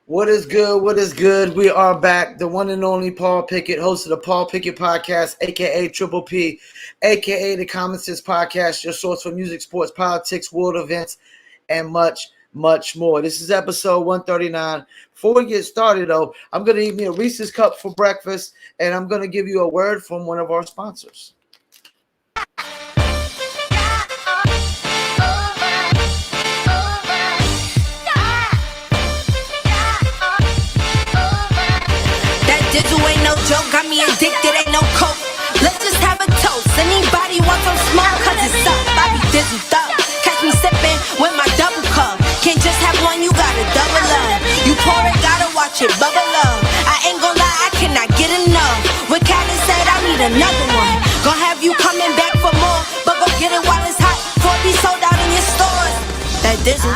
What is good? What is good? We are back. The one and only Paul Pickett, host of the Paul Pickett Podcast, aka Triple P, aka the Common Sense Podcast, your source for music, sports, politics, world events, and much, much more. This is episode 139. Before we get started, though, I'm going to eat me a Reese's Cup for breakfast, and I'm going to give you a word from one of our sponsors. Dizzle ain't no joke, got me addicted, ain't no coke. Let's just have a toast. Anybody want some smoke? Cause it's up, I be dizzled up. Catch me sipping with my double cup. Can't just have one, you gotta double up. You pour it, gotta watch it bubble up. I ain't gon' lie, I cannot get enough. What Callie said, I need another one. Gonna have you coming back for more, but go get it while it's hot. Before it be sold out in your stores. That dizzle.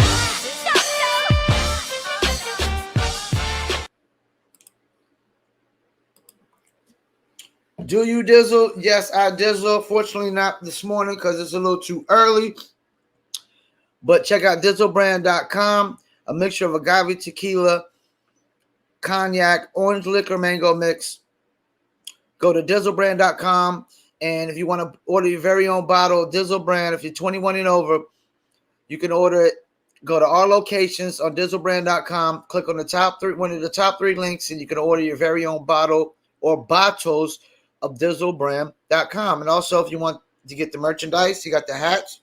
Do you dizzle? Yes, I dizzle. Fortunately, not this morning because it's a little too early. But check out dizzlebrand.com, a mixture of agave tequila, cognac, orange liquor, mango mix. Go to dizzlebrand.com, and if you want to order your very own bottle of Dizzle Brand, if you're 21 and over, you can order it. Go to our locations on dizzlebrand.com, click on the top three, one of the top three links, and you can order your very own bottle or bottles of dizzlebrand.com. And also, if you want to get the merchandise, you got the hats,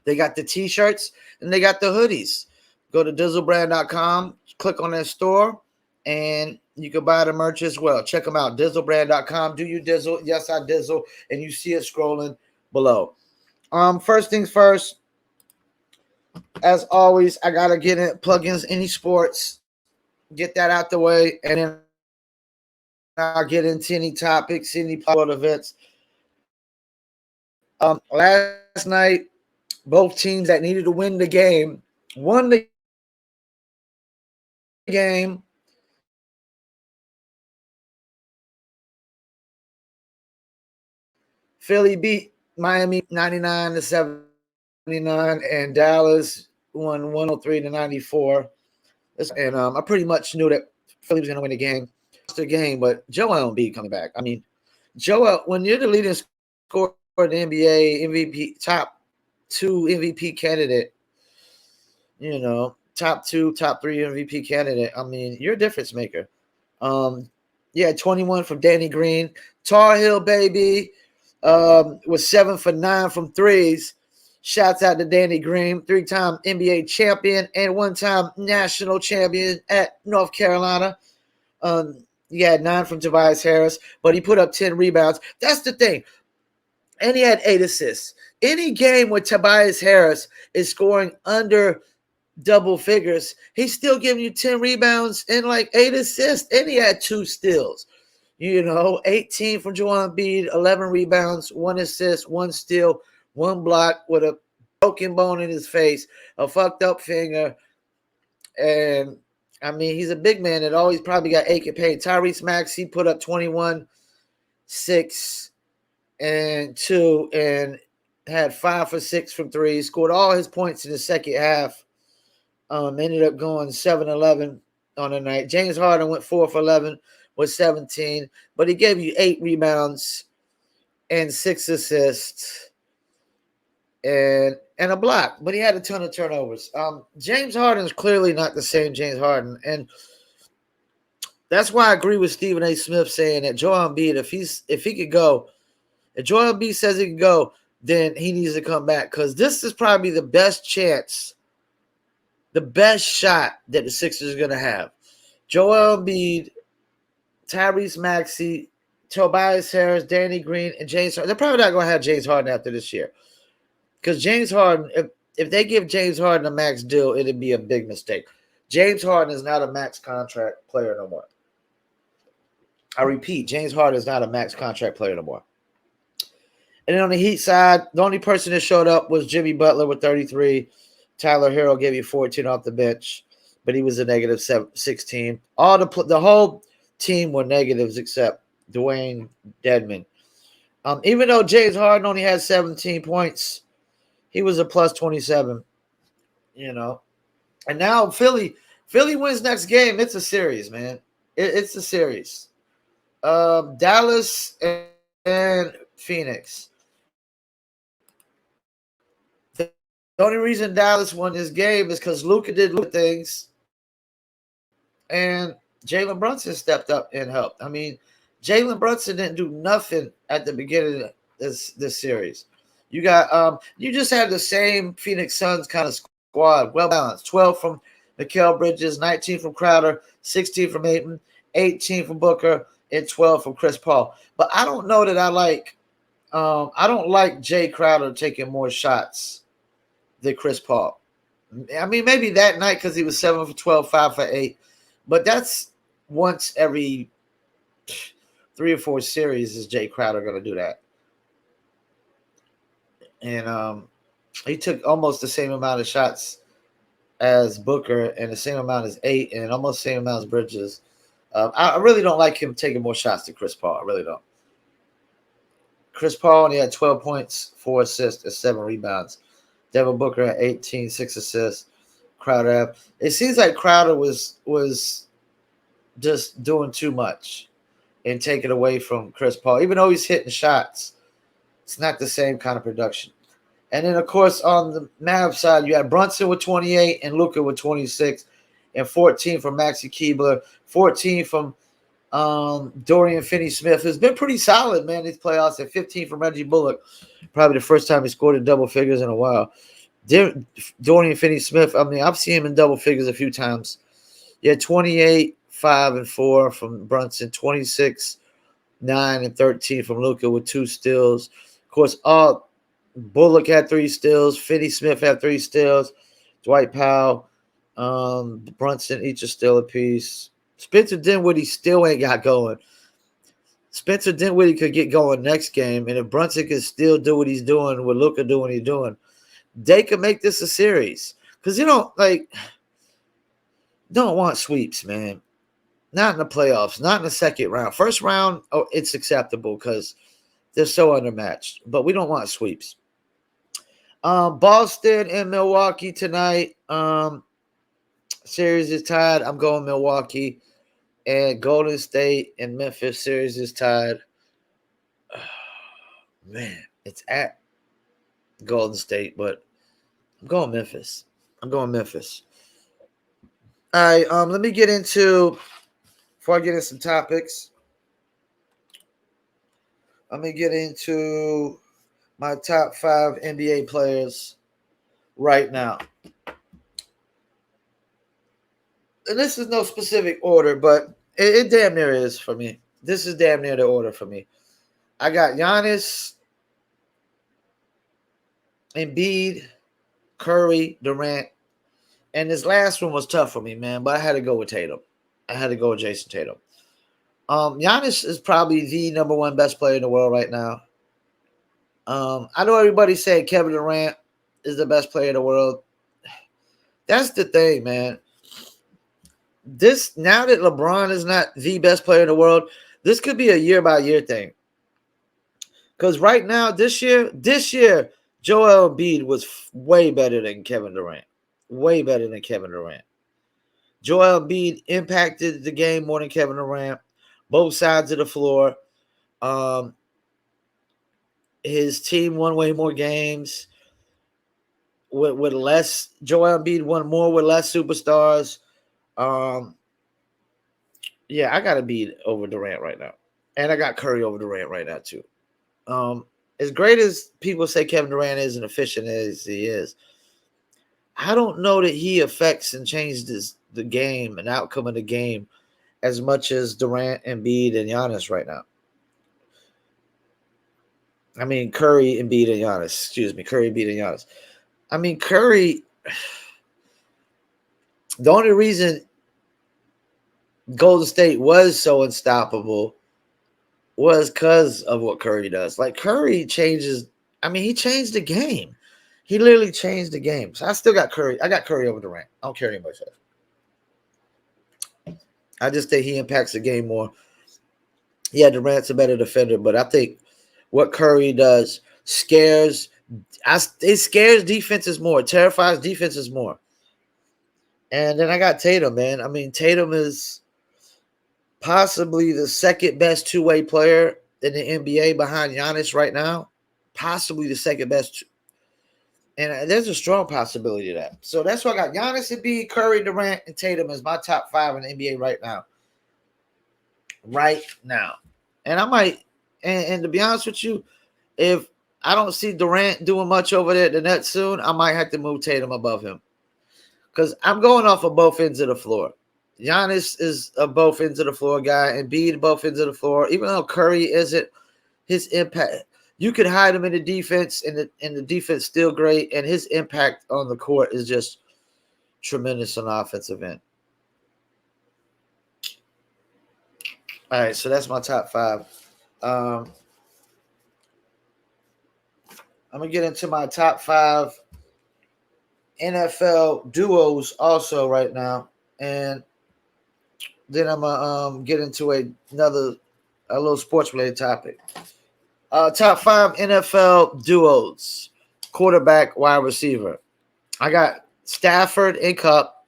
they got the t-shirts, and they got the hoodies. Go to dizzlebrand.com, click on their store, and you can buy the merch as well. Check them out, dizzlebrand.com. Do you dizzle? Yes, I dizzle, and you see it scrolling below. First things first, as always, I gotta get in plugins, any sports, get that out the way, and then I'll get into any topics, any world events. Last night, both teams that needed to win the game won the game. Philly beat Miami 99-79, and Dallas won 103-94. And I pretty much knew that Philly was going to win the game. The game, but Joel Embiid coming back. I mean, Joel, when you're the leading scorer in the NBA, MVP, top 2 MVP candidate, you know, top 2, top 3 MVP candidate, I mean, you're a difference maker. 21 from Danny Green. Tar Heel, baby, was 7 for 9 from threes. Shouts out to Danny Green, 3-time NBA champion and 1-time national champion at North Carolina. He had 9 from Tobias Harris, but he put up 10 rebounds. That's the thing. And he had 8 assists. Any game where Tobias Harris is scoring under double figures, he's still giving you 10 rebounds and like 8 assists. And he had 2 steals. 18 from Joel Embiid, 11 rebounds, 1 assist, 1 steal, 1 block with a broken bone in his face, a fucked up finger, and I mean, he's a big man that always probably got aching pain. Tyrese Maxey put up 21, 6, and 2, and had 5 for 6 from 3. Scored all his points in the second half. Ended up going 7-11 on the night. James Harden went 4 for 11 with 17, but he gave you 8 rebounds and 6 assists and a block, but he had a ton of turnovers. James Harden is clearly not the same James Harden, and that's why I agree with Stephen A. Smith saying that Joel Embiid, if Joel Embiid says he can go, then he needs to come back, because this is probably the best chance, the best shot that the Sixers are going to have. Joel Embiid, Tyrese Maxey, Tobias Harris, Danny Green, and James Harden. They're probably not going to have James Harden after this year. Because James Harden, if they give James Harden a max deal, it'd be a big mistake. James Harden is not a max contract player no more. I repeat, James Harden is not a max contract player no more. And then on the Heat side, the only person that showed up was Jimmy Butler with 33. Tyler Herro gave you 14 off the bench, but he was a negative 16. The whole team were negatives except Dwayne Dedmon. Even though James Harden only had 17 points, he was a plus 27, And now Philly, Philly wins next game. It's a series, man. It's a series. Dallas and Phoenix. The only reason Dallas won this game is because Luka did Luka things, and Jalen Brunson stepped up and helped. I mean, Jalen Brunson didn't do nothing at the beginning of this series. You just had the same Phoenix Suns kind of squad, well balanced. 12 from Mikal Bridges, 19 from Crowder, 16 from Ayton, 18 from Booker, and 12 from Chris Paul. But I don't know that I don't like Jay Crowder taking more shots than Chris Paul. I mean, maybe that night because he was 7 for 12, 5 for 8. But that's once every 3 or 4 series is Jay Crowder going to do that. And he took almost the same amount of shots as Booker and the same amount as 8 and almost the same amount as Bridges. I really don't like him taking more shots than Chris Paul. I really don't. Chris Paul only had 12 points, 4 assists, and 7 rebounds. Devin Booker had 18, 6 assists. Crowder. It seems like Crowder was just doing too much and taking away from Chris Paul. Even though he's hitting shots, it's not the same kind of production. And then, of course, on the Mavs side, you had Brunson with 28 and Luka with 26 and 14 from Maxi Keebler, 14 from Dorian Finney-Smith, who's been pretty solid, man, these playoffs, and 15 from Reggie Bullock. Probably the first time he scored in double figures in a while. Dorian Finney-Smith, I mean, I've seen him in double figures a few times. Yeah, 28, 5, and 4 from Brunson, 26, 9, and 13 from Luka with 2 steals. Of course, Bullock had 3 steals. Finney-Smith had 3 steals. Dwight Powell, Brunson, each a steal apiece. Spencer Dinwiddie still ain't got going. Spencer Dinwiddie could get going next game, and if Brunson can still do what he's doing with Luka doing what he's doing, they could make this a series. Because you don't want sweeps, man. Not in the playoffs, not in the second round. First round, it's acceptable because they're so undermatched. But we don't want sweeps. Boston and Milwaukee tonight. Series is tied. I'm going Milwaukee. And Golden State and Memphis series is tied. Man, it's at Golden State, but I'm going Memphis. All right, let me get into, before I get into some topics, let me get into my top 5 NBA players right now. And this is no specific order, but it damn near is for me. This is damn near the order for me. I got Giannis, Embiid, Curry, Durant. And this last one was tough for me, man, but I had to go with Tatum. I had to go with Jason Tatum. Giannis is probably the number 1 best player in the world right now. I know everybody's saying Kevin Durant is the best player in the world. That's the thing, man. Now that LeBron is not the best player in the world, this could be a year-by-year thing. Because right now, this year, Joel Embiid was way better than Kevin Durant. Way better than Kevin Durant. Joel Embiid impacted the game more than Kevin Durant. Both sides of the floor. His team won way more games with less. Joel Embiid won more with less superstars. Yeah, I got Embiid over Durant right now. And I got Curry over Durant right now, too. As great as people say Kevin Durant is and efficient as he is, I don't know that he affects and changes the game and outcome of the game as much as Durant, Embiid, and Giannis right now. I mean, Curry, Embiid, and Giannis. Excuse me, Curry, Embiid, and Giannis. I mean, Curry, the only reason Golden State was so unstoppable was because of what Curry does. Like, Curry changes. I mean, he changed the game. He literally changed the game. So I still got Curry. I got Curry over Durant. I don't care what anybody says. I just think he impacts the game more. Yeah, Durant's a better defender, but I think what Curry does it scares defenses more. It terrifies defenses more. And then I got Tatum, man. I mean, Tatum is possibly the second best two-way player in the NBA behind Giannis right now. Possibly the second best. And there's a strong possibility of that. So that's why I got Giannis, Embiid, Curry, Durant, and Tatum as my top 5 in the NBA right now. Right now. And I might, and to be honest with you, if I don't see Durant doing much over there at the Nets soon, I might have to move Tatum above him. Because I'm going off of both ends of the floor. Giannis is a both ends of the floor guy, and Embiid both ends of the floor. Even though Curry isn't, his impact, you could hide him in the defense, and the defense still great, and his impact on the court is just tremendous on the offensive end. All right, so that's my top 5. I'm gonna get into my top 5 NFL duos also right now, and then I'm gonna get into a little sports related topic. Top 5 NFL duos, quarterback, wide receiver. I got Stafford and Cup.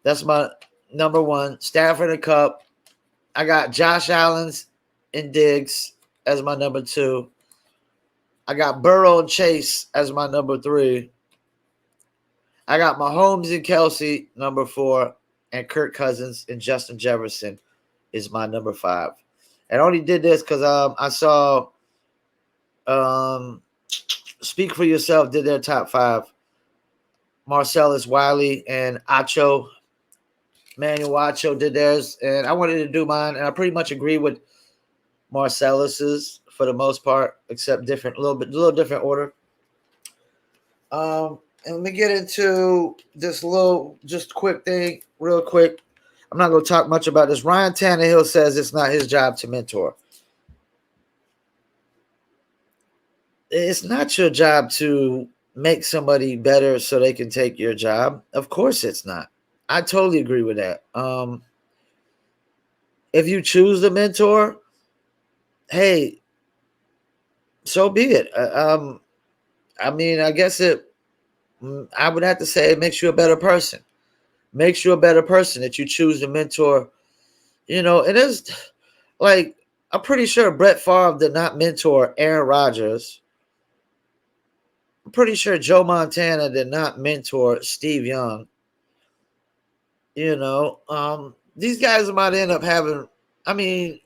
That's my number 1. Stafford and Cup. I got Josh Allen and Diggs as my number 2. I got Burrow and Chase as my number 3. I got Mahomes and Kelsey, number 4, and Kirk Cousins and Justin Jefferson is my number 5. And I only did this because I saw Speak for Yourself did their top 5. Marcellus Wiley and Manuel Acho did theirs, and I wanted to do mine, and I pretty much agree with Marcellus's for the most part, except a little different order. And let me get into this just quick thing, real quick. I'm not going to talk much about this. Ryan Tannehill says it's not his job to mentor. It's not your job to make somebody better so they can take your job. Of course it's not. I totally agree with that. If you choose the mentor, hey, so be it. I mean, I guess I would have to say it makes you a better person. Makes you a better person that you choose to mentor. You know, it is like, I'm pretty sure Brett Favre did not mentor Aaron Rodgers. I'm pretty sure Joe Montana did not mentor Steve Young. You know, these guys might end up having,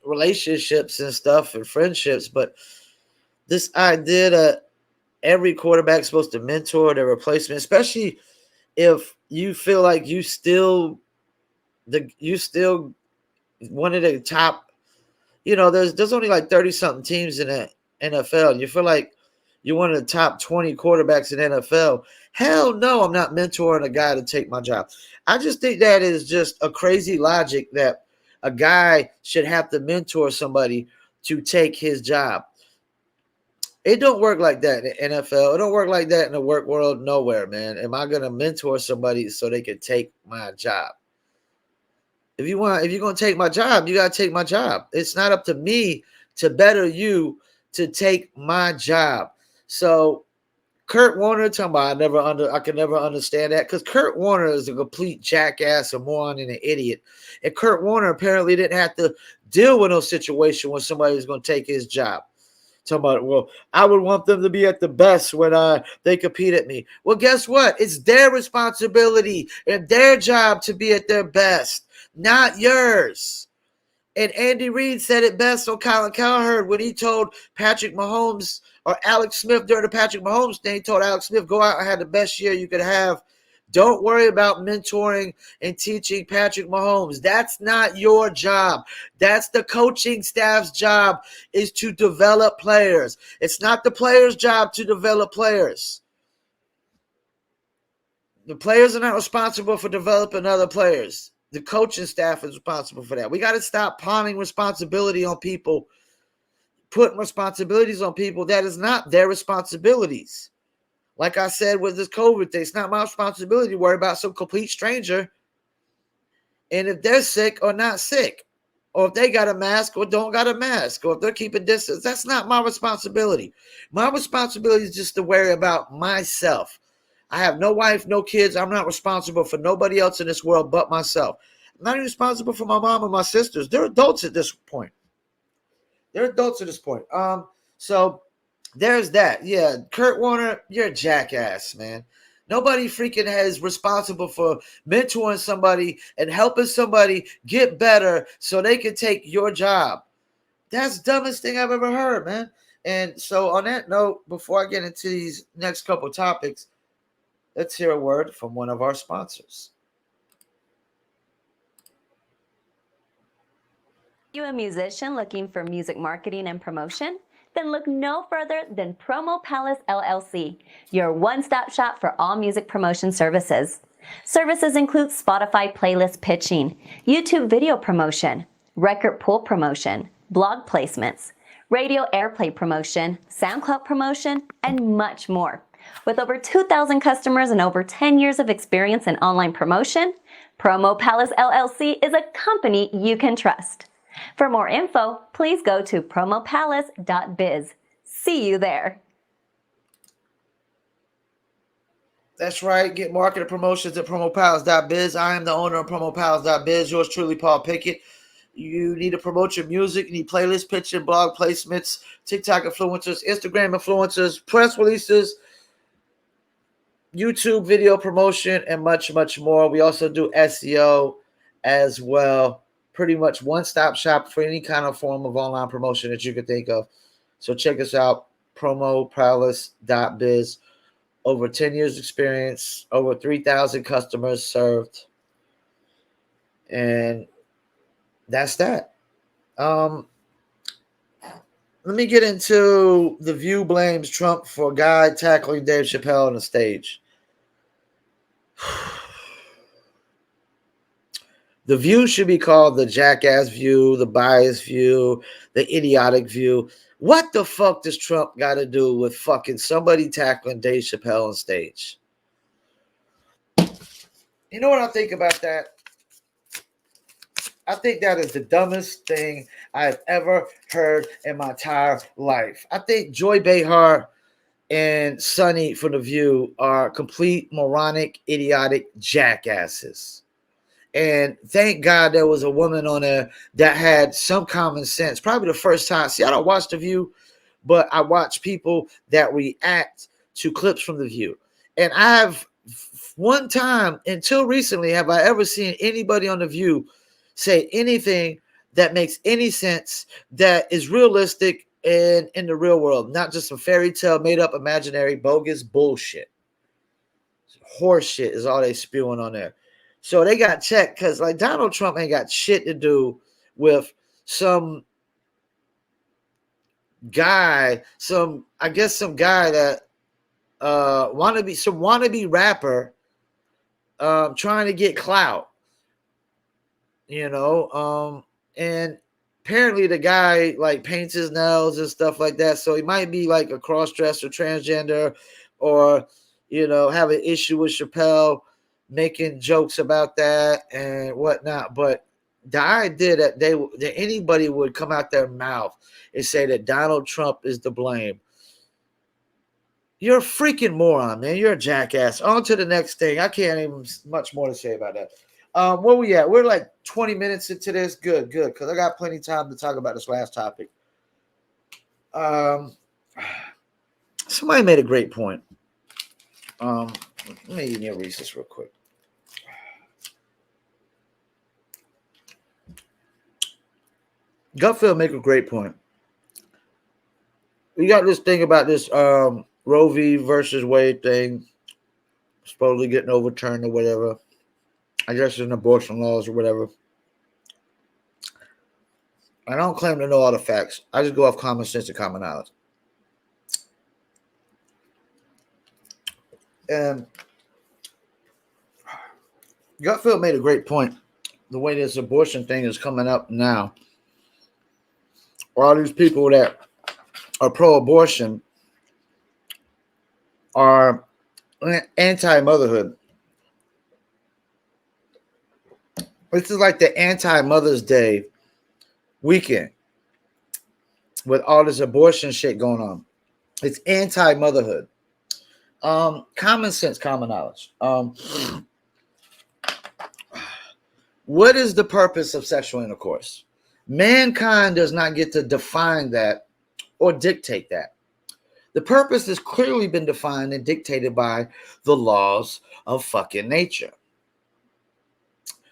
relationships and stuff and friendships, but this idea that every quarterback is supposed to mentor their replacement, especially if you feel like you still one of the top, there's only like 30 something teams in the NFL, and you feel like you're one of the top 20 quarterbacks in the NFL. Hell no, I'm not mentoring a guy to take my job. I just think that is just a crazy logic that a guy should have to mentor somebody to take his job. It don't work like that in the NFL. It don't work like that in the work world nowhere, man. Am I going to mentor somebody so they can take my job? If you're going to take my job, you got to take my job. It's not up to me to better you to take my job. So Kurt Warner, talking about I can never understand that, because Kurt Warner is a complete jackass, a moron, and an idiot. And Kurt Warner apparently didn't have to deal with no situation when somebody was going to take his job. Talking about, well, I would want them to be at the best when they compete at me. Well, guess what? It's their responsibility and their job to be at their best, not yours. And Andy Reid said it best on Colin Cowherd when he told Patrick Mahomes, or Alex Smith during the Patrick Mahomes thing, he told Alex Smith, go out and have the best year you could have. Don't worry about mentoring and teaching Patrick Mahomes. That's not your job. That's the coaching staff's job, is to develop players. It's not the players' job to develop players. The players are not responsible for developing other players. The coaching staff is responsible for that. We got to stop pawning responsibility on people, putting responsibilities on people that is not their responsibilities. Like I said with this COVID thing, it's not my responsibility to worry about some complete stranger and if they're sick or not sick, or if they got a mask or don't got a mask, or if they're keeping distance. That's not my responsibility. My responsibility is just to worry about myself. I have no wife, no kids. I'm not responsible for nobody else in this world but myself. I'm not even responsible for my mom and my sisters. They're adults at this point. So there's that. Yeah, Kurt Warner, you're a jackass, man. Nobody freaking is responsible for mentoring somebody and helping somebody get better so they can take your job. That's the dumbest thing I've ever heard, man. And so on that note, before I get into these next couple topics, let's hear a word from one of our sponsors. You a musician looking for music marketing and promotion? Then look no further than Promo Palace LLC, your one-stop shop for all music promotion services. Services include Spotify playlist pitching, YouTube video promotion, record pool promotion, blog placements, radio airplay promotion, SoundCloud promotion, and much more. With over 2,000 customers and over 10 years of experience in online promotion, Promo Palace LLC is a company you can trust. For more info, please go to promopalace.biz. See you there. That's right. Get marketing promotions at promopalace.biz. I am the owner of promopalace.biz. Yours truly, Paul Pickett. You need to promote your music. You need playlist pitching, blog placements, TikTok influencers, Instagram influencers, press releases, YouTube video promotion, and much, much more. We also do SEO as well. Pretty much one-stop shop for any kind of form of online promotion that you could think of. So check us out, promopalace.biz. Over 10 years experience, over 3,000 customers served. And that's that. Let me get into The View blames Trump for guy tackling Dave Chappelle on the stage. The View should be called the jackass view, the biased view, the idiotic view. What the fuck does Trump got to do with fucking somebody tackling Dave Chappelle on stage? You know what I think about that? I think that is the dumbest thing I've ever heard in my entire life. I think Joy Behar and Sonny from The View are complete moronic, idiotic jackasses. And thank God there was a woman on there that had some common sense. Probably the first time. See, I don't watch The View, but I watch people that react to clips from The View. And I have one time, until recently, have I ever seen anybody on The View say anything that makes any sense, that is realistic and in the real world, not just some fairy tale, made up, imaginary, bogus bullshit. Horse shit is all they spewing on there. So they got checked because like Donald Trump ain't got shit to do with some guy, some guy that wannabe rapper trying to get clout. And apparently the guy like paints his nails and stuff like that. So he might be like a cross-dresser, transgender, or have an issue with Chappelle making jokes about that and whatnot. But the idea that anybody would come out their mouth and say that Donald Trump is to blame. You're a freaking moron, man. You're a jackass. On to the next thing. I can't even much more to say about that. Where we at? We're like 20 minutes into this. Good, because I got plenty of time to talk about this last topic. Somebody made a great point. Let me erase this real quick. Gutfeld make a great point. We got this thing about this Roe v. versus Wade thing supposedly getting overturned or whatever. I guess it's an abortion laws or whatever. I don't claim to know all the facts. I just go off common sense and common knowledge. And Gutfeld made a great point. The way this abortion thing is coming up now, all these people that are pro-abortion are anti-motherhood. This is like the anti-Mother's Day weekend with all this abortion shit going on. It's anti-motherhood. Common sense, common knowledge. What is the purpose of sexual intercourse? Mankind does not get to define that or dictate that. The purpose has clearly been defined and dictated by the laws of fucking nature.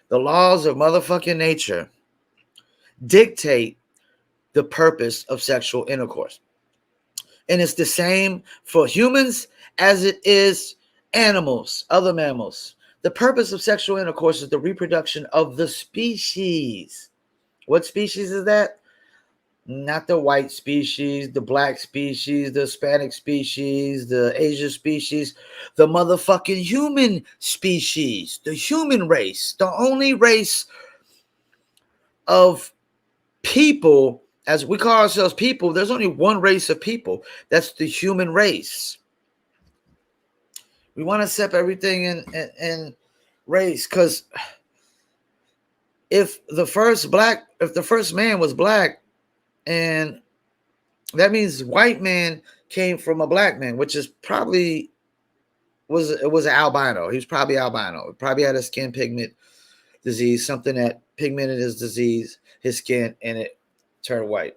The laws of motherfucking nature dictate the purpose of sexual intercourse. And it's the same for humans as it is animals, other mammals. The purpose of sexual intercourse is the reproduction of the species. What species is that? Not the white species, the black species, the Hispanic species, the Asian species, the motherfucking human species, the human race, the only race of people, as we call ourselves people. There's only one race of people. That's the human race. We want to separate everything in race, because if the first man was black, and that means white man came from a black man, which is probably was an albino. He was probably albino. He probably had a skin pigment disease, something that pigmented his disease, his skin, and it turned white,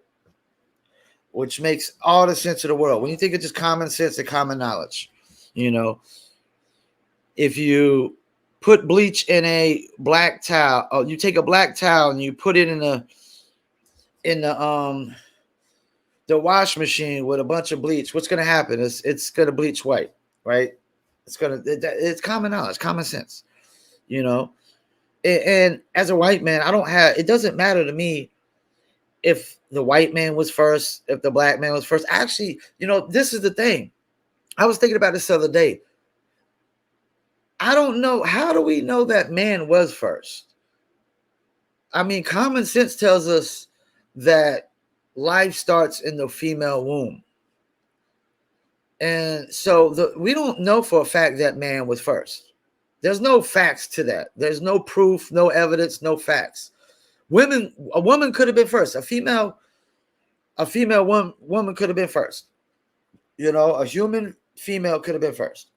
which makes all the sense of the world when you think of just common sense and common knowledge. If you put bleach in a black towel, you take a black towel and you put it in the wash machine with a bunch of bleach, what's going to happen? It's going to bleach white, right? It's common knowledge, common sense, and as a white man, it doesn't matter to me if the white man was first, if the black man was first. Actually, this is the thing. I was thinking about this the other day. I don't know. How do we know that man was first? I mean, common sense tells us that life starts in the female womb. And so we don't know for a fact that man was first. There's no facts to that. There's no proof, no evidence, no facts. A woman could have been first. A female woman could have been first. A human female could have been first.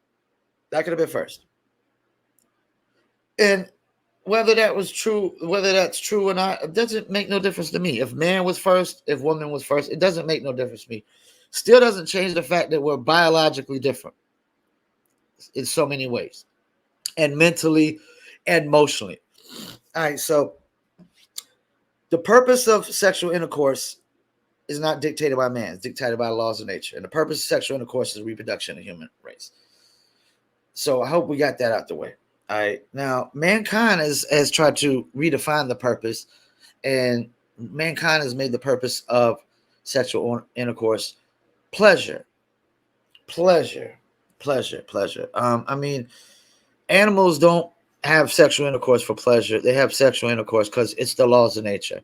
That could have been first. And whether that's true or not, it doesn't make no difference to me. If man was first, if woman was first, it doesn't make no difference to me. Still doesn't change the fact that we're biologically different in so many ways, and mentally and emotionally. All right, so the purpose of sexual intercourse is not dictated by man. It's dictated by the laws of nature. And the purpose of sexual intercourse is reproduction of the human race. So I hope we got that out the way. All right. Now, mankind has tried to redefine the purpose, and mankind has made the purpose of sexual intercourse pleasure. I mean, animals don't have sexual intercourse for pleasure. They have sexual intercourse because it's the laws of nature.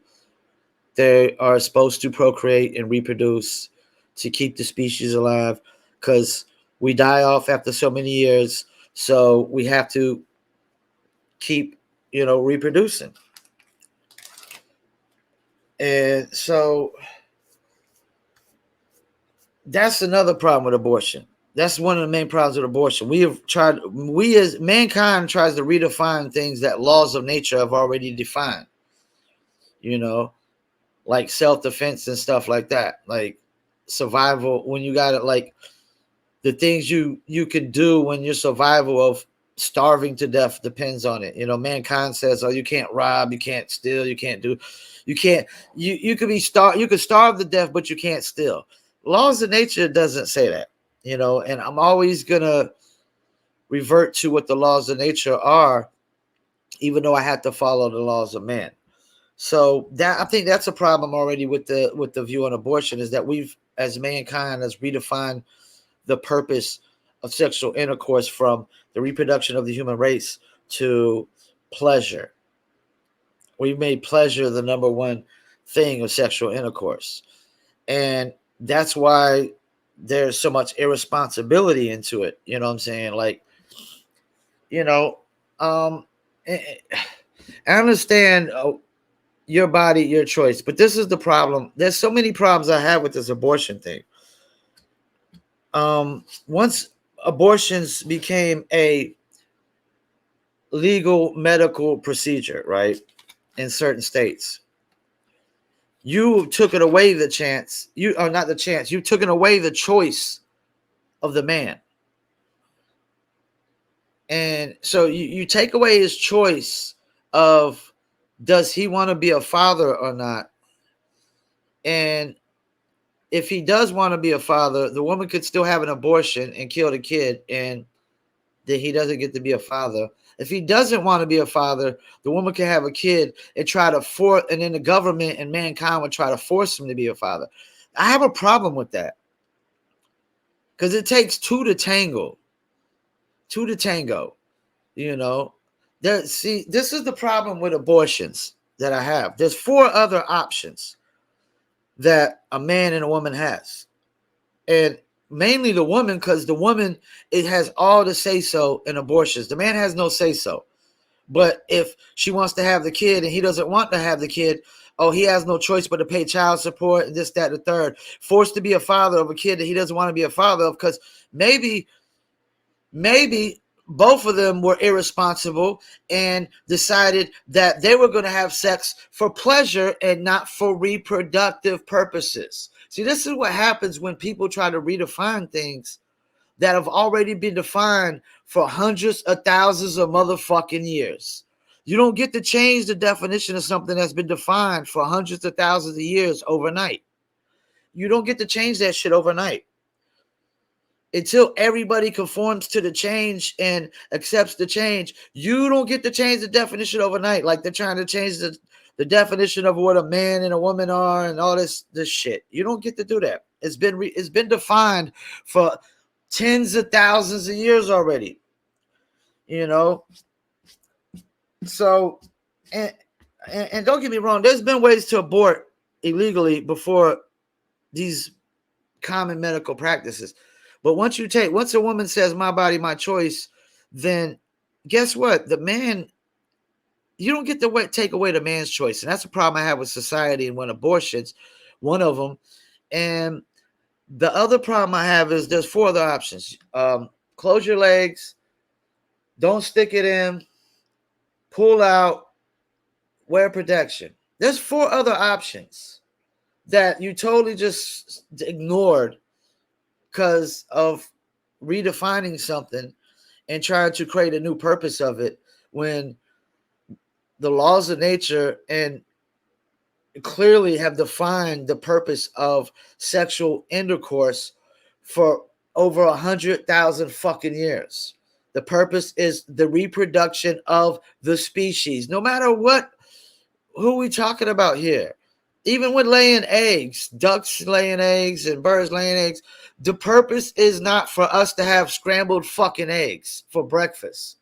They are supposed to procreate and reproduce to keep the species alive, because we die off after so many years. So we have to keep, reproducing. And so that's another problem with abortion. That's one of the main problems with abortion. We as mankind tries to redefine things that laws of nature have already defined, like self-defense and stuff like that, like survival, when you got it, like the things you can do when your survival of starving to death depends on it. Mankind says, you can't rob, you can't steal, you could starve to death, but you can't steal. Laws of nature doesn't say that, and I'm always gonna revert to what the laws of nature are, even though I have to follow the laws of man. So that, I think that's a problem already with the view on abortion, is that we've, as mankind, has redefined the purpose of sexual intercourse from the reproduction of the human race to pleasure. We've made pleasure the number one thing of sexual intercourse. And that's why there's so much irresponsibility into it. You know what I'm saying? Like, I understand your body, your choice, but this is the problem. There's so many problems I have with this abortion thing. Once abortions became a legal medical procedure, right? In certain states, you took it away the chance. You are not the chance. You took it away the choice of the man. And so you take away his choice of does he want to be a father or not. And if he does want to be a father, the woman could still have an abortion and kill the kid, and then he doesn't get to be a father. If he doesn't want to be a father, the woman can have a kid and try to force, and then the government and mankind would try to force him to be a father. I have a problem with that because it takes two to tango. Two to tango. You know, see, this is the problem with abortions that I have. There's 4 other options that a man and a woman has, and mainly the woman, because the woman, it has all the say so in abortions. The man has no say so. But if she wants to have the kid and he doesn't want to have the kid, oh, he has no choice but to pay child support and this, that, and the third. Forced to be a father of a kid that he doesn't want to be a father of, because maybe both of them were irresponsible and decided that they were going to have sex for pleasure and not for reproductive purposes. See, this is what happens when people try to redefine things that have already been defined for hundreds of thousands of motherfucking years. You don't get to change the definition of something that's been defined for hundreds of thousands of years overnight. You don't get to change that shit overnight. Until everybody conforms to the change and accepts the change, you don't get to change the definition overnight. Like they're trying to change the definition of what a man and a woman are and all this shit. You don't get to do that. It's been defined for tens of thousands of years already. You know? So, and don't get me wrong, there's been ways to abort illegally before these common medical practices. But once a woman says my body, my choice, then guess what? The man, you don't get to take away the man's choice. And that's the problem I have with society and when abortions, one of them. And the other problem I have is there's 4 other options. Close your legs, don't stick it in, pull out, wear protection. There's 4 other options that you totally just ignored because of redefining something and trying to create a new purpose of it, when the laws of nature and clearly have defined the purpose of sexual intercourse for over 100,000 fucking years. The purpose is the reproduction of the species, no matter who we talking about here. Even with laying eggs, ducks laying eggs and birds laying eggs, the purpose is not for us to have scrambled fucking eggs for breakfast.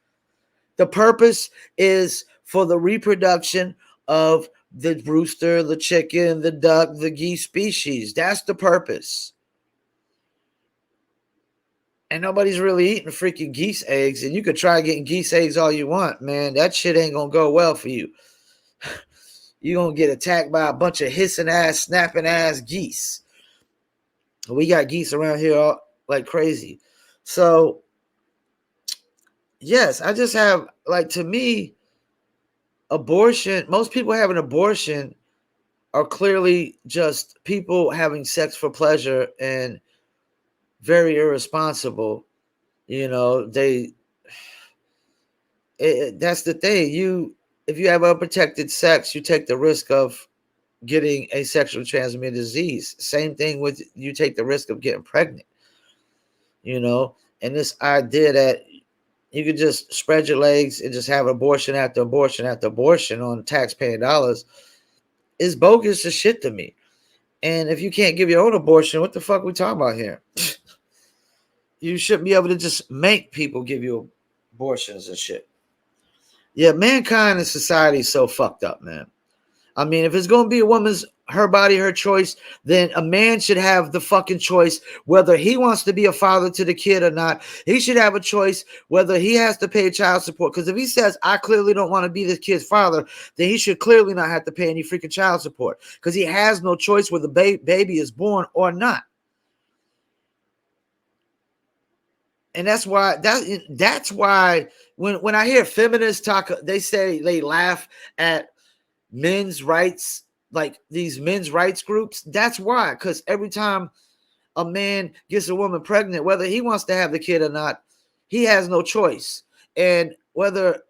The purpose is for the reproduction of the rooster, the chicken, the duck, the geese species. That's the purpose. And nobody's really eating freaking geese eggs. And you could try getting geese eggs all you want, man. That shit ain't going to go well for you. You're going to get attacked by a bunch of hissing ass, snapping ass geese. We got geese around here like crazy. So, yes, I just have, like, to me, abortion, most people having abortion are clearly just people having sex for pleasure and very irresponsible. You know, that's the thing. If you have unprotected sex, you take the risk of getting a sexually transmitted disease. Same thing with you take the risk of getting pregnant. You know, and this idea that you could just spread your legs and just have abortion after abortion after abortion on taxpayer dollars is bogus as shit to me. And if you can't give your own abortion, what the fuck are we talking about here? You shouldn't be able to just make people give you abortions and shit. Yeah, mankind and society is so fucked up, man. I mean, if it's going to be a woman's, her body, her choice, then a man should have the fucking choice whether he wants to be a father to the kid or not. He should have a choice whether he has to pay child support. Because if he says, I clearly don't want to be this kid's father, then he should clearly not have to pay any freaking child support. Because he has no choice whether the baby is born or not. And that's why when I hear feminists talk, they say they laugh at men's rights, like these men's rights groups. That's why, because every time a man gets a woman pregnant, whether he wants to have the kid or not, he has no choice. And whether,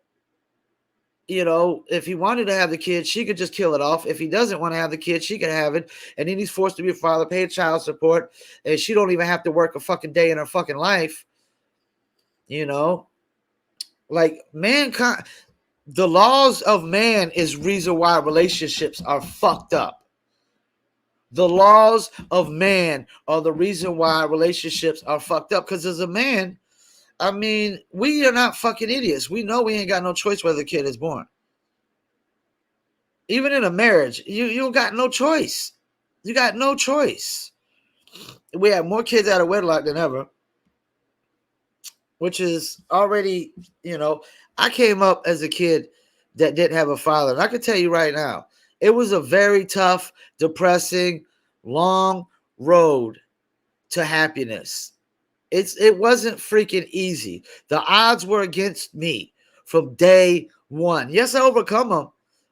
if he wanted to have the kid, she could just kill it off. If he doesn't want to have the kid, she could have it. And then he's forced to be a father, pay child support, and she don't even have to work a fucking day in her fucking life. Like mankind, the laws of man is reason why relationships are fucked up. The laws of man are the reason why relationships are fucked up. Because as a man, I mean, we are not fucking idiots. We know we ain't got no choice whether the kid is born. Even in a marriage, you got no choice. You got no choice. We have more kids out of wedlock than ever, which is already, I came up as a kid that didn't have a father. And I can tell you right now, it was a very tough, depressing, long road to happiness. It wasn't freaking easy. The odds were against me from day one. Yes, I overcome them,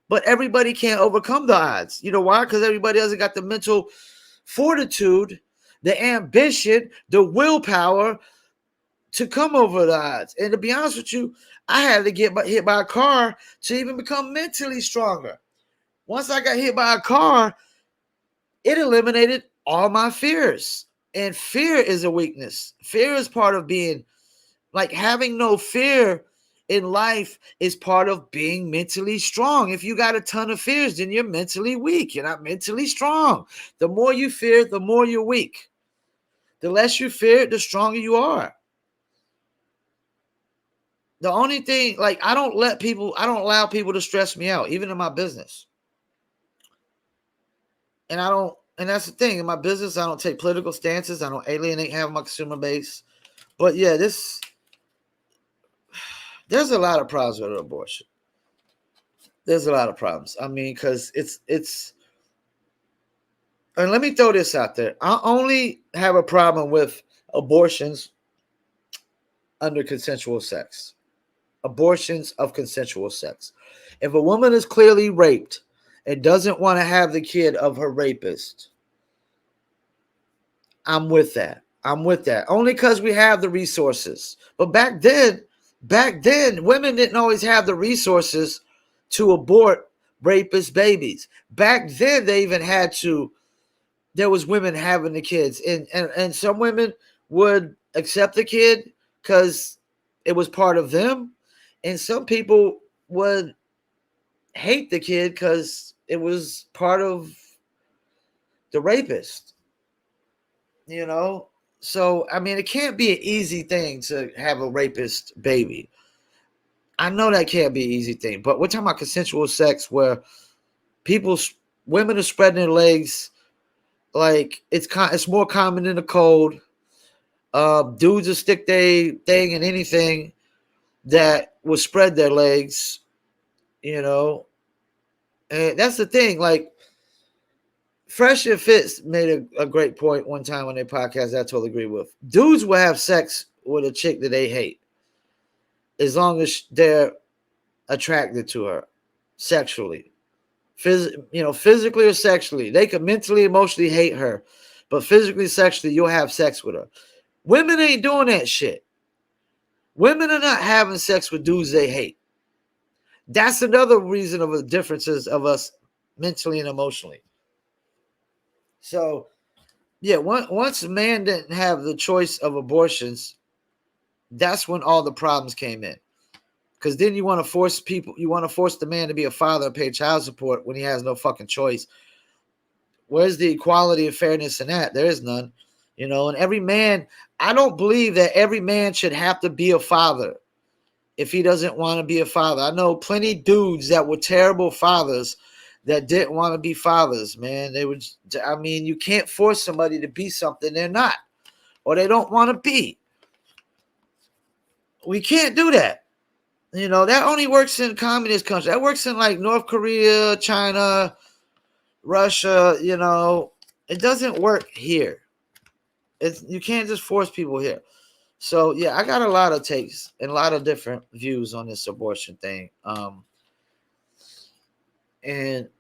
but everybody can't overcome the odds. You know why? Because everybody hasn't got the mental fortitude, the ambition, the willpower to come over the odds. And to be honest with you, I had to get hit by a car to even become mentally stronger. Once I got hit by a car, it eliminated all my fears. And fear is a weakness. Fear is part of being, like, having no fear in life is part of being mentally strong. If you got a ton of fears, then you're mentally weak. You're not mentally strong. The more you fear, the more you're weak. The less you fear, the stronger you are. The only thing, like, I don't allow people to stress me out, even in my business. And that's the thing. In my business, I don't take political stances. I don't alienate half my consumer base. But yeah, there's a lot of problems with abortion. There's a lot of problems. I mean, because it's, and let me throw this out there. I only have a problem with abortions under consensual sex. Abortions of consensual sex. If a woman is clearly raped and doesn't want to have the kid of her rapist, I'm with that. Only because we have the resources. But back then, women didn't always have the resources to abort rapist babies. Back then, they even had to. There was women having the kids, and some women would accept the kid because it was part of them, and some people would hate the kid because it was part of the rapist. So I mean, it can't be an easy thing to have a rapist baby. I know that can't be an easy thing, but we're talking about consensual sex where women are spreading their legs. Like, it's more common in the cold. Dudes will stick their thing in anything that will spread their legs, and that's the thing. Like, Fresh and Fitz made a great point one time on their podcast that I totally agree with. Dudes will have sex with a chick that they hate as long as they're attracted to her sexually. Physically or sexually. They can mentally, emotionally hate her, but physically, sexually, you'll have sex with her. Women ain't doing that shit. Women are not having sex with dudes they hate. That's another reason of the differences of us mentally and emotionally. So, yeah, once a man didn't have the choice of abortions, that's when all the problems came in. Because then you want to force the man to be a father and pay child support when he has no fucking choice. Where's the equality and fairness in that? There is none. And every man, I don't believe that every man should have to be a father if he doesn't want to be a father. I know plenty of dudes that were terrible fathers that didn't want to be fathers, man. You can't force somebody to be something they're not or they don't want to be. We can't do that. That only works in communist countries. That works in like North Korea, China, Russia. It doesn't work here. You can't just force people here. So yeah, I got a lot of takes and a lot of different views on this abortion thing. And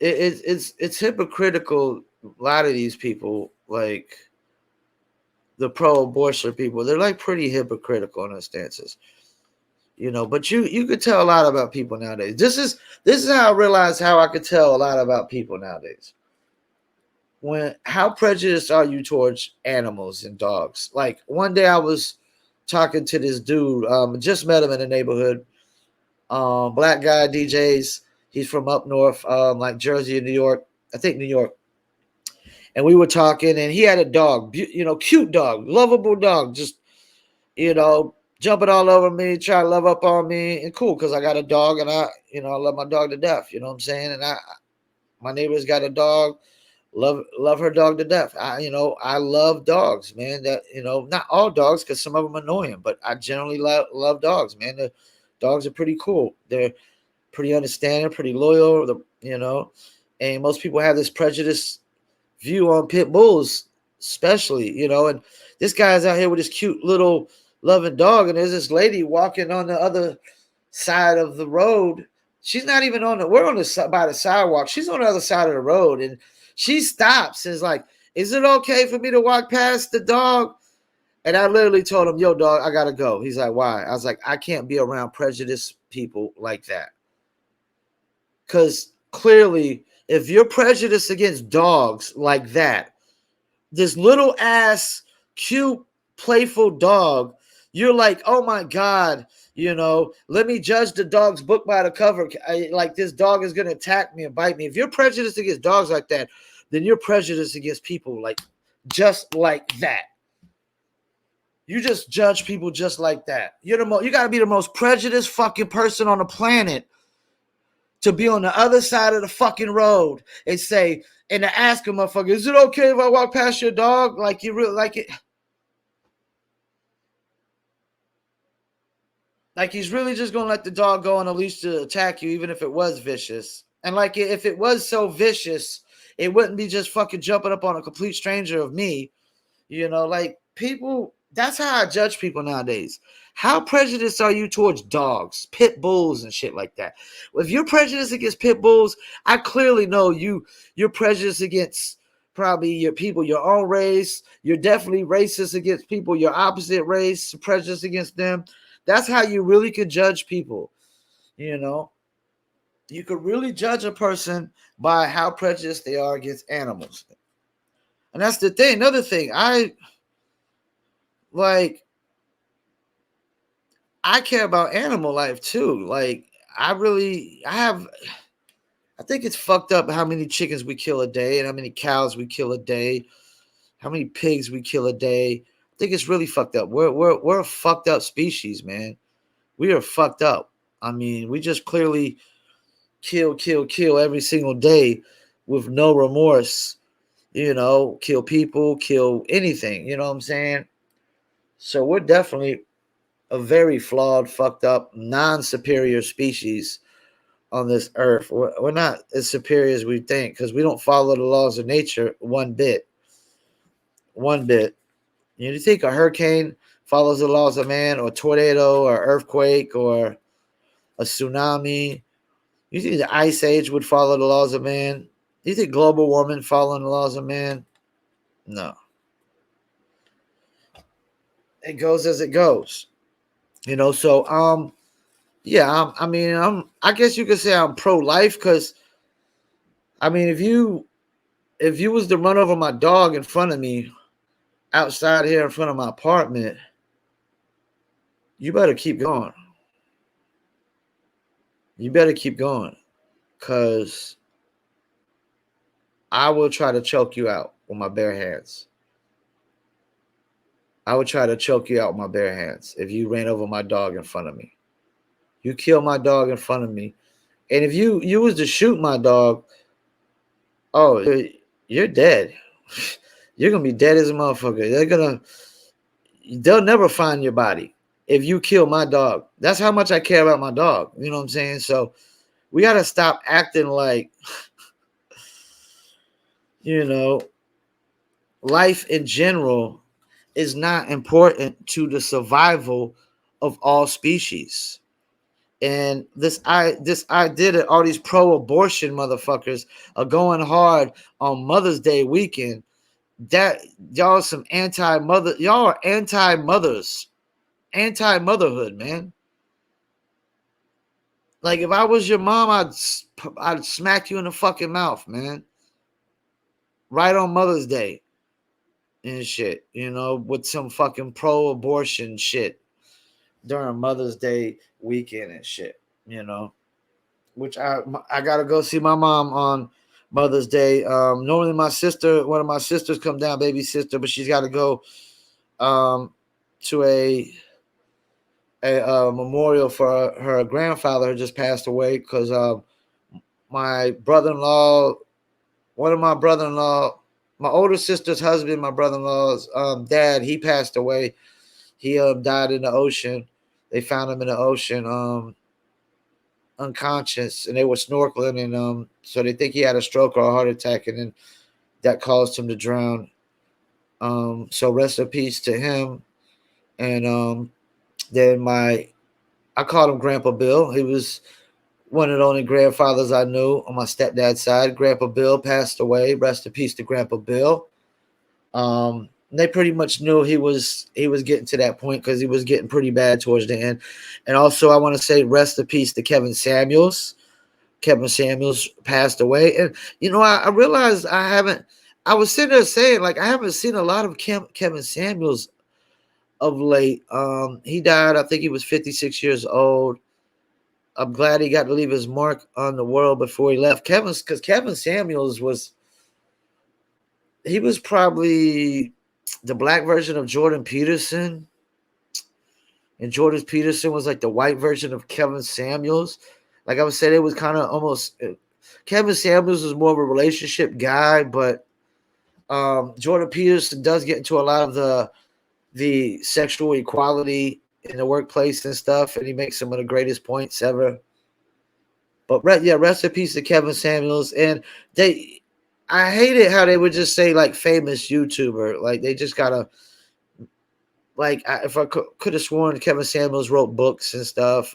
it's hypocritical. A lot of these people, like the pro-abortion people, they're like pretty hypocritical in their stances, But you could tell a lot about people nowadays. This is how I realized how I could tell a lot about people nowadays. How prejudiced are you towards animals and dogs? Like one day I was talking to this dude, just met him in the neighborhood. Black guy DJs. He's from up north, like Jersey and New York. I think New York. And we were talking, and he had a dog, cute dog, lovable dog, just jumping all over me, trying to love up on me, and cool because I got a dog, and I love my dog to death. You know what I'm saying? And my neighbor's got a dog, love her dog to death. I love dogs, man. That not all dogs because some of them annoy him, but I generally love dogs, man. The dogs are pretty cool. They're pretty understanding, pretty loyal. And most people have this prejudice view on pit bulls, especially, and this guy's out here with this cute little loving dog, and there's this lady walking on the other side of the road. She's not even we're on by the sidewalk. She's on the other side of the road, and she stops and is like, "Is it okay for me to walk past the dog?" And I literally told him, "Yo, dog, I gotta go." He's like, "Why?" I was like, "I can't be around prejudiced people like that." Because clearly, if you're prejudiced against dogs like that, this little ass, cute, playful dog, you're like, oh my God, let me judge the dog's book by the cover. Like this dog is going to attack me and bite me. If you're prejudiced against dogs like that, then you're prejudiced against people like just like that. You just judge people just like that. You got to be the most prejudiced fucking person on the planet to be on the other side of the fucking road and say, and to ask a motherfucker, is it okay if I walk past your dog? Like you really like it? Like he's really just gonna let the dog go on a leash to attack you, even if it was vicious. And like if it was so vicious, it wouldn't be just fucking jumping up on a complete stranger of me. Like people, that's how I judge people nowadays. How prejudiced are you towards dogs, pit bulls, and shit like that? If you're prejudiced against pit bulls, I clearly know you're prejudiced against probably your people, your own race. You're definitely racist against people your opposite race, prejudiced against them. That's how you really could judge people. You could really judge a person by how prejudiced they are against animals. And that's the thing. Another thing, I care about animal life too. Like I think it's fucked up how many chickens we kill a day and how many cows we kill a day, how many pigs we kill a day. I think it's really fucked up. We're a fucked up species, man. We are fucked up. I mean, we just clearly kill every single day with no remorse. Kill people, kill anything. You know what I'm saying? So we're definitely a very flawed, fucked up, non-superior species on this earth. We're not as superior as we think because we don't follow the laws of nature one bit. One bit. You think a hurricane follows the laws of man, or a tornado, or earthquake, or a tsunami? You think the ice age would follow the laws of man? You think global warming following the laws of man? No. It goes as it goes. So yeah, I guess you could say I'm pro-life because I mean if you was to run over my dog in front of me outside here in front of my apartment, you better keep going. You better keep going because I will try to choke you out with my bare hands. I would try to choke you out with my bare hands if you ran over my dog in front of me. You kill my dog in front of me. And if you was to shoot my dog, oh, you're dead. You're gonna be dead as a motherfucker. They'll never find your body if you kill my dog. That's how much I care about my dog. You know what I'm saying? So we gotta stop acting like life in general is not important to the survival of all species. And this idea that all these pro-abortion motherfuckers are going hard on Mother's Day weekend, that y'all some anti-mother, y'all are anti-mothers, anti-motherhood, man. Like if I was your mom, I'd smack you in the fucking mouth, man. Right on Mother's Day and shit, you know, with some fucking pro-abortion shit during Mother's Day weekend and shit, you know. Which I gotta go see my mom on Mother's Day. Normally one of my sisters come down, baby sister, but she's got to go to a memorial for her grandfather who just passed away because my brother-in-law, one of my brother-in-law, my older sister's husband, my brother-in-law's dad, he passed away. He died in the ocean. They found him in the ocean. Unconscious, and they were snorkeling, and so they think he had a stroke or a heart attack, and then that caused him to drown. So rest in peace to him. And then I called him Grandpa Bill. He was one of the only grandfathers I knew on my stepdad's side. Grandpa Bill passed away. Rest in peace to Grandpa Bill. They pretty much knew he was getting to that point because he was getting pretty bad towards the end. And also, I want to say rest in peace to Kevin Samuels. Kevin Samuels passed away, and you know, I realized I was sitting there saying like I haven't seen a lot of Kevin Samuels of late. He died. I think he was 56 years old. I'm glad he got to leave his mark on the world before he left. Because Kevin Samuels was probably the black version of Jordan Peterson, and Jordan Peterson was like the white version of Kevin Samuels. Like I would say, it was kind of almost Kevin Samuels was more of a relationship guy, but Jordan Peterson does get into a lot of the sexual equality in the workplace and stuff, and he makes some of the greatest points ever. But rest in peace to Kevin Samuels. And I hated how they would just say like famous YouTuber, like they just gotta like if I could have sworn Kevin Samuels wrote books and stuff.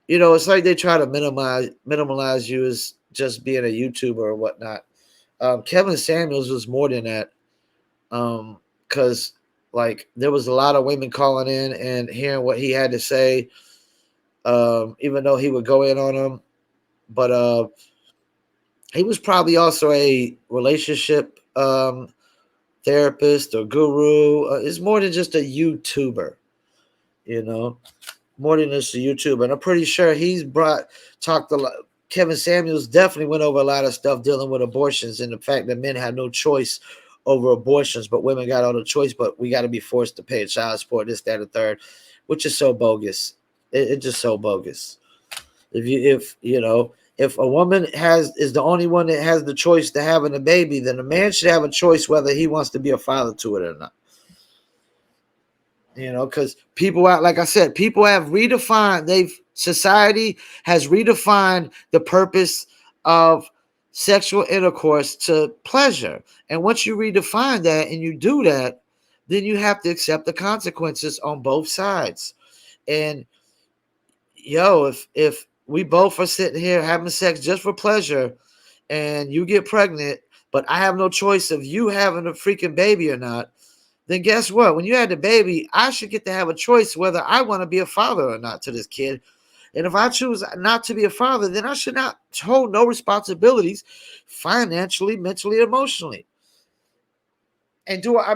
You know, it's like they try to minimize you as just being a YouTuber or whatnot. Kevin Samuels was more than that. Because like there was a lot of women calling in and hearing what he had to say. Even though he would go in on them, but he was probably also a relationship therapist or guru. It's more than just a YouTuber, you know, more than just a YouTuber. And I'm pretty sure talked a lot. Kevin Samuels definitely went over a lot of stuff dealing with abortions and the fact that men had no choice over abortions, but women got all the choice, but we got to be forced to pay child support, this, that, and the third, which is so bogus. It's just so bogus. If a woman is the only one that has the choice to having a baby, then a man should have a choice whether he wants to be a father to it or not. You know, because people have redefined. Society has redefined the purpose of sexual intercourse to pleasure. And once you redefine that and you do that, then you have to accept the consequences on both sides. And if we both are sitting here having sex just for pleasure and you get pregnant, but I have no choice of you having a freaking baby or not, then guess what? When you had the baby, I should get to have a choice whether I want to be a father or not to this kid. And if I choose not to be a father, then I should not hold no responsibilities financially, mentally, emotionally. And do I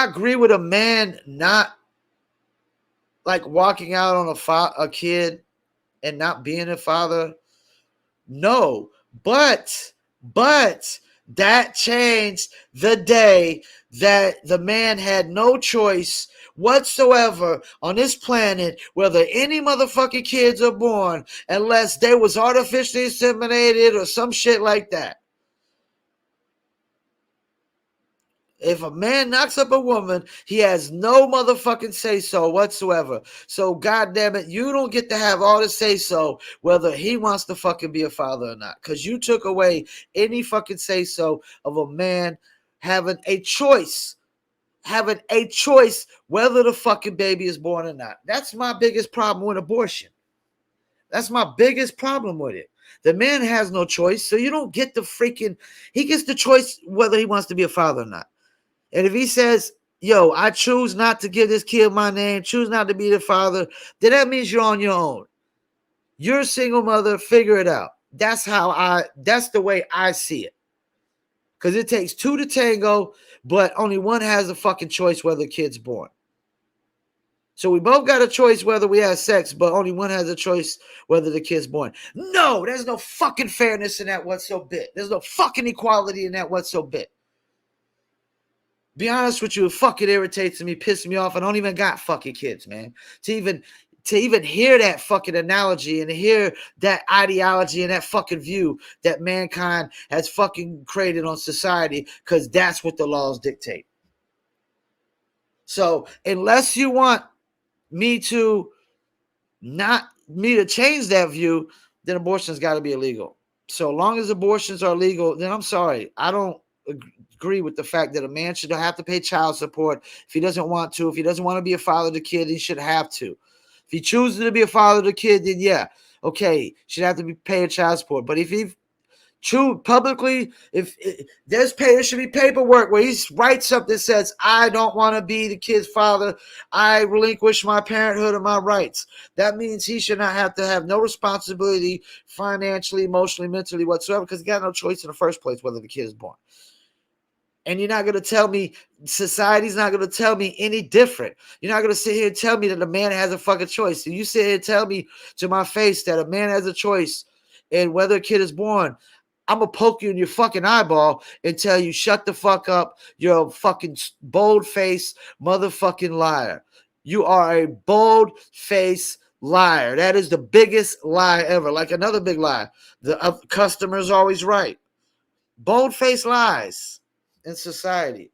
agree with a man not like walking out on a kid and not being a father? No, but that changed the day that the man had no choice whatsoever on this planet whether any motherfucking kids are born unless they was artificially inseminated or some shit like that. If a man knocks up a woman, he has no motherfucking say-so whatsoever. So, goddamn it, you don't get to have all the say-so whether he wants to fucking be a father or not. Because you took away any fucking say-so of a man having a choice whether the fucking baby is born or not. That's my biggest problem with abortion. That's my biggest problem with it. The man has no choice, so you don't get he gets the choice whether he wants to be a father or not. And if he says, yo, I choose not to give this kid my name, choose not to be the father, then that means you're on your own. You're a single mother, figure it out. That's the way I see it. Because it takes two to tango, but only one has a fucking choice whether the kid's born. So we both got a choice whether we have sex, but only one has a choice whether the kid's born. No, there's no fucking fairness in that whatsoever. There's no fucking equality in that whatsoever. Be honest with you, it fucking irritates me, pisses me off. I don't even got fucking kids, man. To even hear that fucking analogy and to hear that ideology and that fucking view that mankind has fucking created on society, because that's what the laws dictate. So unless you want me to change that view, then abortion's got to be illegal. So long as abortions are legal, then I'm sorry, I don't agree with the fact that a man should have to pay child support if he doesn't want to. If he doesn't want to be a father of the kid, he should have to. If he chooses to be a father of the kid, then yeah, okay, should have to be paying child support. But if he publicly, if there should be paperwork where he writes something that says, I don't want to be the kid's father, I relinquish my parenthood and my rights. That means he should not have to have no responsibility financially, emotionally, mentally, whatsoever, because he got no choice in the first place whether the kid is born. And you're not going to tell me, society's not going to tell me any different. You're not going to sit here and tell me that a man has a fucking choice. And you sit here and tell me to my face that a man has a choice in whether a kid is born, I'm going to poke you in your fucking eyeball and tell you, shut the fuck up. You're a fucking bold-faced motherfucking liar. You are a bold-faced liar. That is the biggest lie ever. Like another big lie. The customer's always right. Bold-faced lies in society.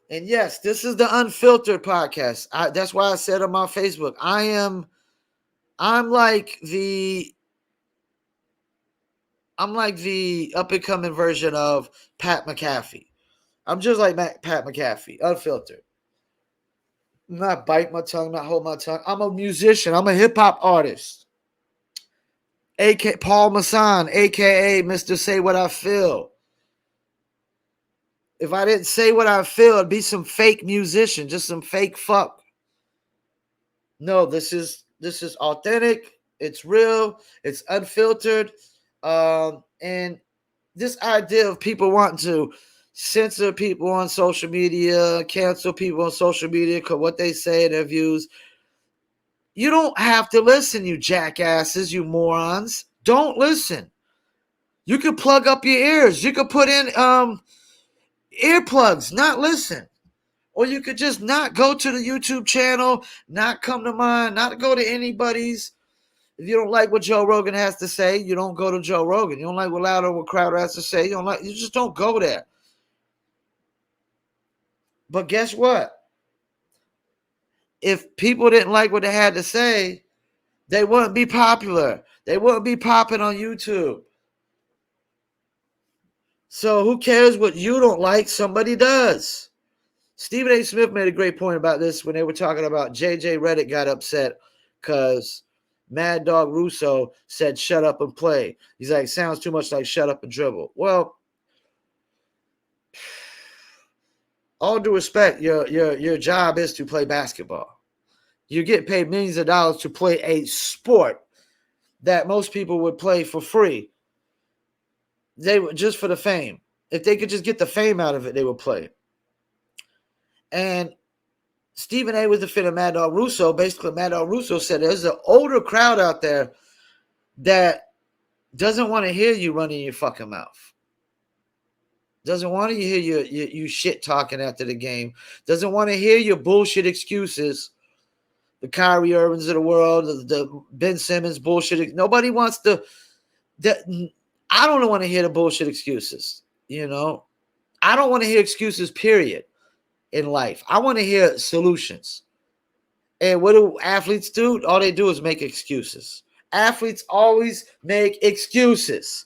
And yes, this is the unfiltered podcast. That's why I said on my Facebook, I'm like the up and coming version of Pat McAfee. I'm just like Pat McAfee, unfiltered. I'm not bite my tongue, not hold my tongue. I'm a musician. I'm a hip hop artist. A.K.A. Paul Masson, a.k.a. Mr. Say What I Feel. If I didn't say what I feel, it'd be some fake musician, just some fake fuck. No, this is authentic. It's real. It's unfiltered. And this idea of people wanting to censor people on social media, cancel people on social media because what they say in their views, you don't have to listen, you jackasses, you morons. Don't listen. You can plug up your ears. You can put in earplugs, not listen. Or you could just not go to the YouTube channel, not come to mine, not go to anybody's. If you don't like what Joe Rogan has to say, you don't go to Joe Rogan. You don't like what Crowder has to say, you just don't go there. But guess what? If people didn't like what they had to say, they wouldn't be popular. They wouldn't be popping on YouTube. So who cares what you don't like? Somebody does. Stephen A. Smith made a great point about this when they were talking about JJ Redick got upset because Mad Dog Russo said, shut up and play. He's like, sounds too much like shut up and dribble. Well, all due respect, your job is to play basketball. You get paid millions of dollars to play a sport that most people would play for free. They would just for the fame. If they could just get the fame out of it, they would play it. And Stephen A. was defending Mad Dog Russo. Basically, Mad Dog Russo said there's an older crowd out there that doesn't want to hear you running your fucking mouth. Doesn't want to hear you shit talking after the game. Doesn't want to hear your bullshit excuses. The Kyrie Irvings of the world, the Ben Simmons bullshit. Nobody wants to. I don't want to hear the bullshit excuses. You know, I don't want to hear excuses, period, in life. I want to hear solutions. And what do athletes do? All they do is make excuses. Athletes always make excuses.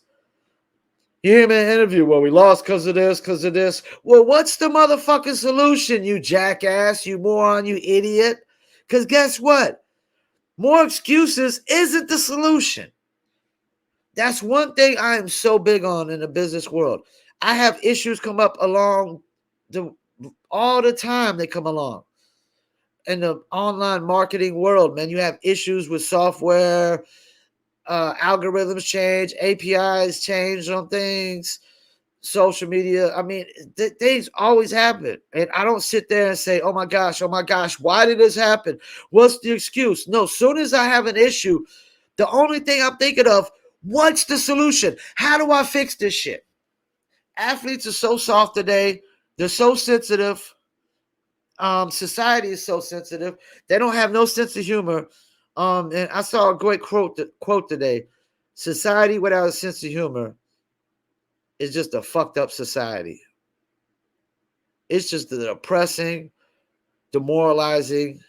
You hear me in an interview? Well, we lost because of this, because of this. Well, what's the motherfucking solution, you jackass, you moron, you idiot? Because guess what? More excuses isn't the solution. That's one thing I am so big on in the business world. I have issues come up along all the time. They come along in the online marketing world, man. You have issues with software, algorithms change, APIs change on things, social media. I mean, things always happen. And I don't sit there and say, oh my gosh, why did this happen? What's the excuse? No, soon as I have an issue, the only thing I'm thinking of, what's the solution? How do I fix this shit? Athletes are so soft today. They're so sensitive. Society is so sensitive. They don't have no sense of humor. And I saw a great quote today. Society without a sense of humor is just a fucked up society. It's just an oppressing, demoralizing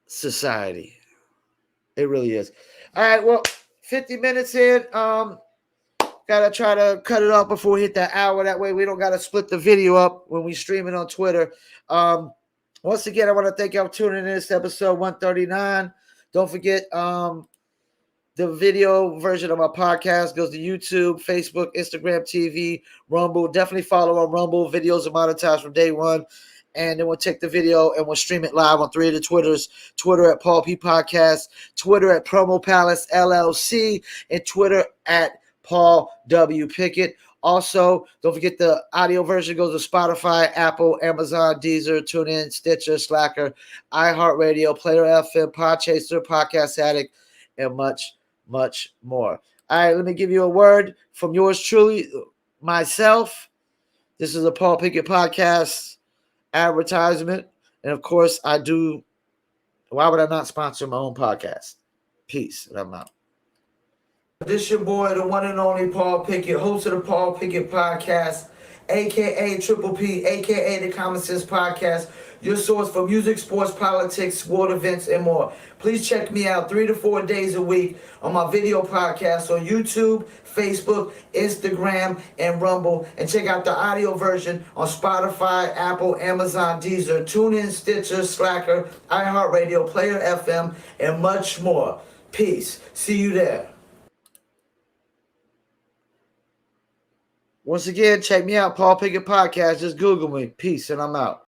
society. It really is. All right, well, 50 minutes in. Gotta try to cut it off before we hit that hour. That way we don't gotta split the video up when we stream it on Twitter. Once again, I want to thank y'all for tuning in to this episode 139. Don't forget, the video version of my podcast goes to YouTube, Facebook, Instagram TV, Rumble. Definitely follow on Rumble. Videos are monetized from day one. And then we'll take the video and we'll stream it live on 3 of the Twitters. Twitter at Paul P Podcast, Twitter at Promo Palace LLC, and Twitter at Paul W. Pickett. Also, don't forget the audio version goes to Spotify, Apple, Amazon, Deezer, TuneIn, Stitcher, Slacker, iHeartRadio, Player FM, Podchaser, Podcast Addict, and much, much more. All right, let me give you a word from yours truly, myself. This is a Paul Pickett Podcast advertisement. And of course, why would I not sponsor my own podcast? Peace. And I'm out. This your boy, the one and only Paul Pickett, host of the Paul Pickett Podcast, a.k.a. Triple P, a.k.a. the Common Sense Podcast, your source for music, sports, politics, sport events, and more. Please check me out 3 to 4 days a week on my video podcast on YouTube, Facebook, Instagram, and Rumble. And check out the audio version on Spotify, Apple, Amazon, Deezer, TuneIn, Stitcher, Slacker, iHeartRadio, Player FM, and much more. Peace. See you there. Once again, check me out, Paul Pickett Podcast. Just Google me. Peace, and I'm out.